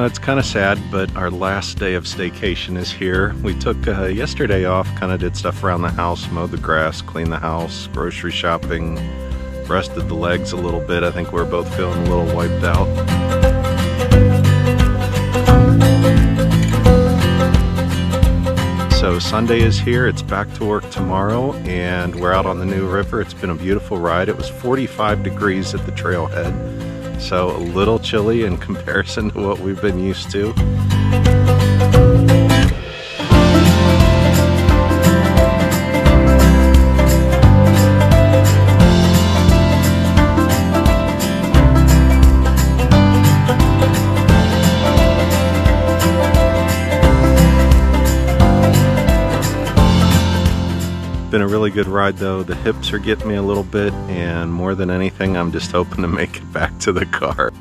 It's kind of sad, but our last day of staycation is here. We took yesterday off, kind of did stuff around the house, mowed the grass, cleaned the house, grocery shopping, rested the legs a little bit. I think we're both feeling a little wiped out. So Sunday is here, it's back to work tomorrow, and we're out on the New River. It's been a beautiful ride. It was 45 degrees at the trailhead, so a little chilly in comparison to what we've been used to. Been a really good ride though. The hips are getting me a little bit, and more than anything, I'm just hoping to make it back to the car.